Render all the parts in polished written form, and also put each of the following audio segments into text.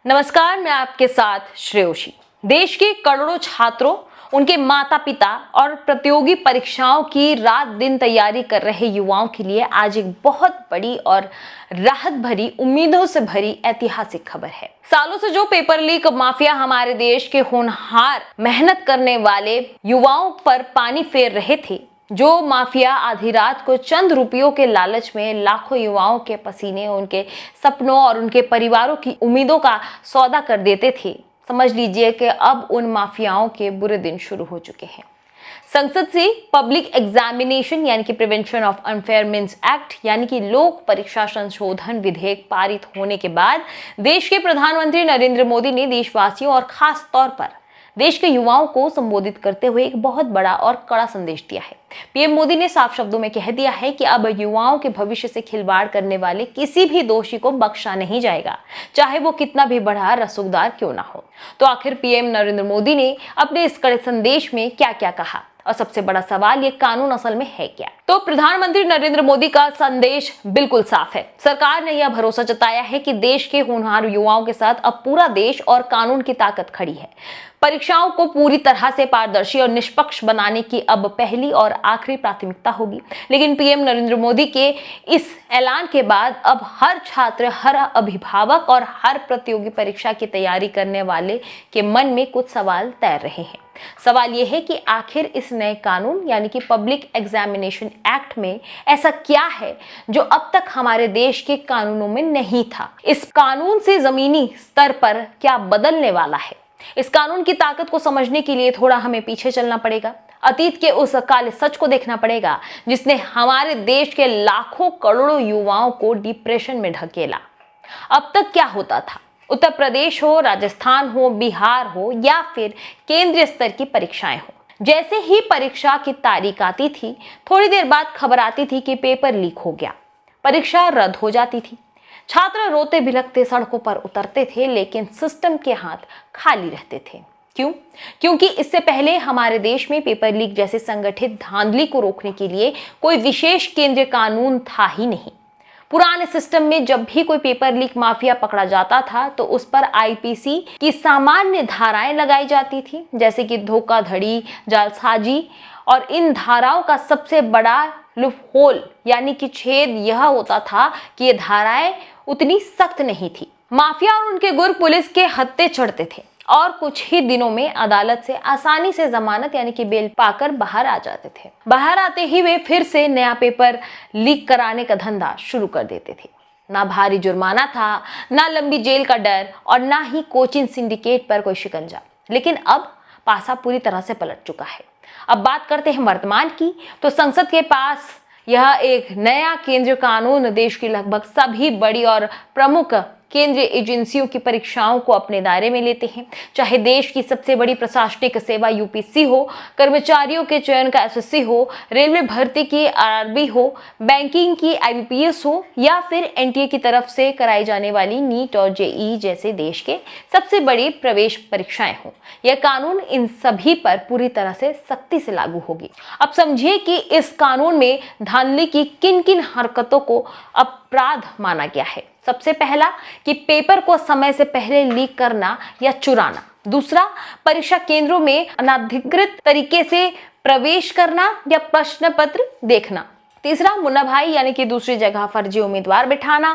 नमस्कार, मैं आपके साथ श्रेयोशी। देश के करोड़ों छात्रों, उनके माता पिता और प्रतियोगी परीक्षाओं की रात दिन तैयारी कर रहे युवाओं के लिए आज एक बहुत बड़ी और राहत भरी, उम्मीदों से भरी ऐतिहासिक खबर है। सालों से जो पेपर लीक माफिया हमारे देश के होनहार, मेहनत करने वाले युवाओं पर पानी फेर रहे थे, जो माफिया आधी रात को चंद रुपयों के लालच में लाखों युवाओं के पसीने, उनके सपनों और उनके परिवारों की उम्मीदों का सौदा कर देते थे, समझ लीजिए कि अब उन माफियाओं के बुरे दिन शुरू हो चुके हैं। संसद से पब्लिक एग्जामिनेशन यानी कि prevention of unfair means act यानी कि लोक परीक्षा संशोधन विधेयक पारित होने के बाद देश के प्रधानमंत्री नरेंद्र मोदी ने देशवासियों और खास तौर पर देश के युवाओं को संबोधित करते हुए एक बहुत बड़ा और कड़ा संदेश दिया है। पीएम मोदी ने साफ शब्दों में कह दिया है कि अब युवाओं के भविष्य से खिलवाड़ करने वाले किसी भी दोषी को बख्शा नहीं जाएगा, चाहे वो कितना भी बड़ा रसूखदार क्यों ना हो। तो आखिर पीएम नरेंद्र मोदी ने अपने इस कड़े संदेश में क्या क्या कहा, और सबसे बड़ा सवाल, ये कानून असल में है क्या? तो प्रधानमंत्री नरेंद्र मोदी का संदेश बिल्कुल साफ है। सरकार ने यह भरोसा जताया है कि देश के होनहार युवाओं के साथ अब पूरा देश और कानून की ताकत खड़ी है। परीक्षाओं को पूरी तरह से पारदर्शी और निष्पक्ष बनाने की अब पहली और आखिरी प्राथमिकता होगी। लेकिन पीएम नरेंद्र मोदी के इस ऐलान के बाद अब हर छात्र, हर अभिभावक और हर प्रतियोगी परीक्षा की तैयारी करने वाले के मन में कुछ सवाल तैर रहे हैं। सवाल यह है कि आखिर इस नए कानून यानी कि पब्लिक एग्जामिनेशन एक्ट में ऐसा क्या है जो अब तक हमारे देश के कानूनों में नहीं था? इस कानून से जमीनी स्तर पर क्या बदलने वाला है? इस कानून की ताकत को समझने के लिए थोड़ा हमें पीछे चलना पड़ेगा, अतीत के उस काले सच को देखना पड़ेगा जिसने हमारे देश के लाखों करोड़ों युवाओं को डिप्रेशन में ढकेला। अब तक क्या होता था? उत्तर प्रदेश हो, राजस्थान हो, बिहार हो या फिर केंद्रीय स्तर की परीक्षाएं हो, जैसे ही परीक्षा की तारीख आती थी, थोड़ी देर बाद खबर आती थी कि पेपर लीक हो गया, परीक्षा रद्द हो जाती थी। छात्र रोते बिलखते सड़कों पर उतरते थे, लेकिन सिस्टम के हाथ खाली रहते थे। क्यों? क्योंकि इससे पहले हमारे देश में पेपर लीक जैसे संगठित धांधली को रोकने के लिए कोई विशेष केंद्रीय कानून था ही नहीं। पुराने सिस्टम में जब भी कोई पेपर लीक माफिया पकड़ा जाता था तो उस पर आईपीसी की सामान्य धाराएं लगाई जाती थी, जैसे कि धोखाधड़ी, जालसाजी। और इन धाराओं का सबसे बड़ा लूपहोल यानी कि छेद यह होता था कि ये धाराएं उतनी सख्त नहीं थी। माफिया और उनके गुर्ग पुलिस के हत्थे चढ़ते थे और कुछ ही दिनों में अदालत से आसानी से जमानत यानी कि बेल पाकर बाहर आ जाते थे। बाहर आते ही वे फिर से नया पेपर लीक कराने का धंधा शुरू कर देते थे। ना भारी जुर्माना था, ना लंबी जेल का डर और ना ही कोचिंग सिंडिकेट पर कोई शिकंजा। लेकिन अब पासा पूरी तरह से पलट चुका है। अब बात करते हैं वर्तमान की, तो संसद के पास यह एक नया केंद्रीय कानून देश की लगभग सभी बड़ी और प्रमुख केंद्रीय एजेंसियों की परीक्षाओं को अपने दायरे में लेते हैं। चाहे देश की सबसे बड़ी प्रशासनिक सेवा यूपीएससी हो, कर्मचारियों के चयन का एसएससी हो, रेलवे भर्ती की आरआरबी हो, बैंकिंग की आईबीपीएस हो या फिर एनटीए की तरफ से कराई जाने वाली नीट और जेईई जैसे देश के सबसे बड़ी प्रवेश परीक्षाएं हो, यह कानून इन सभी पर पूरी तरह से सख्ती से लागू होगी। अब समझिए कि इस कानून में धांधली की किन किन हरकतों को अपराध माना गया है। सबसे पहला कि पेपर को समय से पहले लीक करना या चुराना। दूसरा, परीक्षा केंद्रों में अनधिकृत तरीके से प्रवेश करना या प्रश्न पत्र देखना। तीसरा, मुनाभाई यानी कि दूसरी जगह फर्जी उम्मीदवार बिठाना।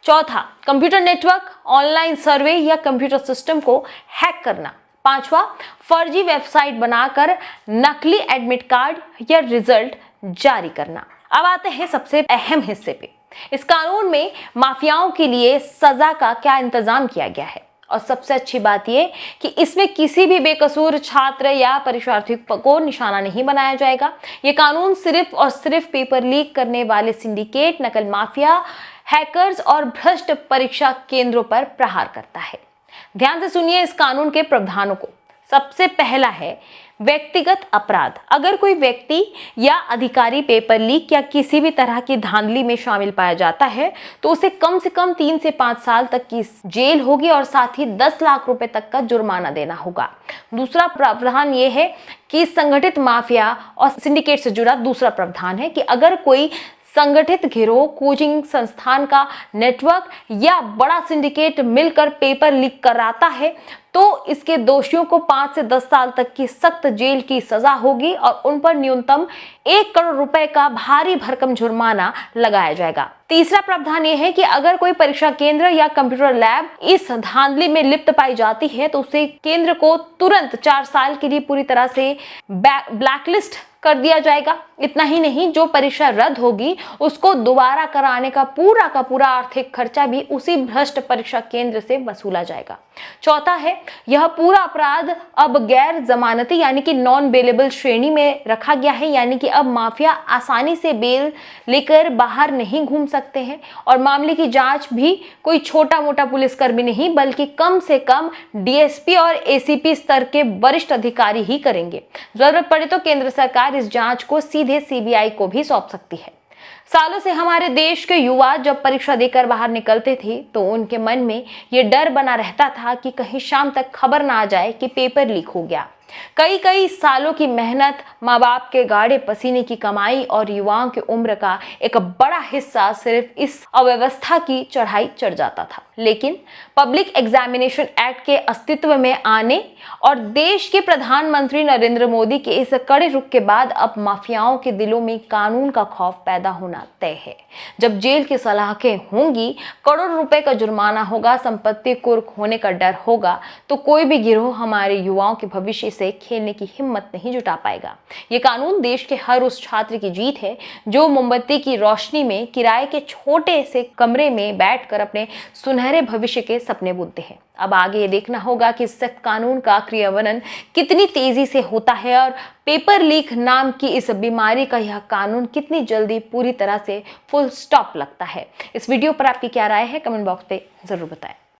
चौथा, कंप्यूटर नेटवर्क, ऑनलाइन सर्वे या कंप्यूटर सिस्टम को हैक करना। पांचवा, फर्जी वेबसाइट बनाकर नकली एडमिट कार्ड या रिजल्ट जारी करना। अब आते हैं सबसे अहम हिस्से पे। इस कानून में माफियाओं के लिए सजा का क्या इंतजाम किया गया है, और सबसे अच्छी बात यह कि इसमें किसी भी बेकसूर छात्र या परीक्षार्थी को निशाना नहीं बनाया जाएगा। ये कानून सिर्फ और सिर्फ पेपर लीक करने वाले सिंडिकेट, नकल माफिया, हैकर्स और भ्रष्ट परीक्षा केंद्रों पर प्रहार करता है। ध्यान से सुनिए इस कानून के प्रावधानों को। सबसे पहला है व्यक्तिगत अपराध। अगर कोई व्यक्ति या अधिकारी पेपर लीक या किसी भी तरह की धांधली में शामिल पाया जाता है तो उसे कम से कम 3 से 5 साल तक की जेल होगी और साथ ही 10 लाख रुपए तक का जुर्माना देना होगा। दूसरा प्रावधान यह है कि संगठित माफिया और सिंडिकेट से जुड़ा दूसरा प्रावधान है कि अगर कोई संगठित गिरोह, कोचिंग संस्थान का नेटवर्क या बड़ा सिंडिकेट मिलकर पेपर लीक कराता है तो इसके दोषियों को 5 से 10 साल तक की सख्त जेल की सजा होगी और उन पर न्यूनतम 1 करोड़ रुपए का भारी भरकम जुर्माना लगाया जाएगा। तीसरा प्रावधान यह है कि अगर कोई परीक्षा केंद्र या कंप्यूटर लैब इस धांधली में लिप्त पाई जाती है तो उसे केंद्र को तुरंत 4 साल के लिए पूरी तरह से ब्लैकलिस्ट कर दिया जाएगा। इतना ही नहीं, जो परीक्षा रद्द होगी उसको दोबारा कराने का पूरा आर्थिक खर्चा भी उसी भ्रष्ट परीक्षा केंद्र से वसूला जाएगा। चौथा है, यह पूरा अपराध अब गैर जमानती यानी कि नॉन बेलेबल श्रेणी में रखा गया है, यानी कि अब माफिया आसानी से बेल लेकर बाहर नहीं घूम सकते हैं और मामले की जांच भी कोई छोटा मोटा पुलिसकर्मी नहीं बल्कि कम से कम डीएसपी और एसीपी स्तर के वरिष्ठ अधिकारी ही करेंगे। जरूरत पड़े तो केंद्र सरकार इस जांच को सीधे सीबीआई को भी सौंप सकती है। सालों से हमारे देश के युवा जब परीक्षा देकर बाहर निकलते थे तो उनके मन में ये डर बना रहता था कि कहीं शाम तक खबर ना आ जाए कि पेपर लीक हो गया। कई सालों की मेहनत, माँ बाप के गाढ़े पसीने की कमाई और युवाओं की उम्र का एक बड़ा हिस्सा सिर्फ इस अव्यवस्था की चढ़ाई चढ़ जाता था। लेकिन पब्लिक एग्जामिनेशन एक्ट के अस्तित्व में आने और देश के प्रधानमंत्री नरेंद्र मोदी के इस कड़े रुख के बाद अब माफियाओं के दिलों में कानून का खौफ पैदा होना तय है। जब जेल की सलाखें होंगी, करोड़ रुपए का जुर्माना होगा, संपत्ति कुर्क होने का डर होगा, तो कोई भी गिरोह हमारे युवाओं के भविष्य से खेलने की हिम्मत नहीं जुटा पाएगा। ये कानून देश के हर उस छात्र की जीत है जो मोमबत्ती की रोशनी में किराए के छोटे से कमरे में बैठकर अपने सुनहरे भविष्य के सपने बुनते हैं। अब आगे ये देखना होगा कि सख्त कानून का क्रियान्वयन कितनी तेजी से होता है और पेपर लीक नाम की इस बीमारी का यह कानून कितनी जल्दी पूरी तरह से फुल स्टॉप लगता है। इस वीडियो पर आपकी क्या राय है, कमेंट बॉक्स पे जरूर बताएं।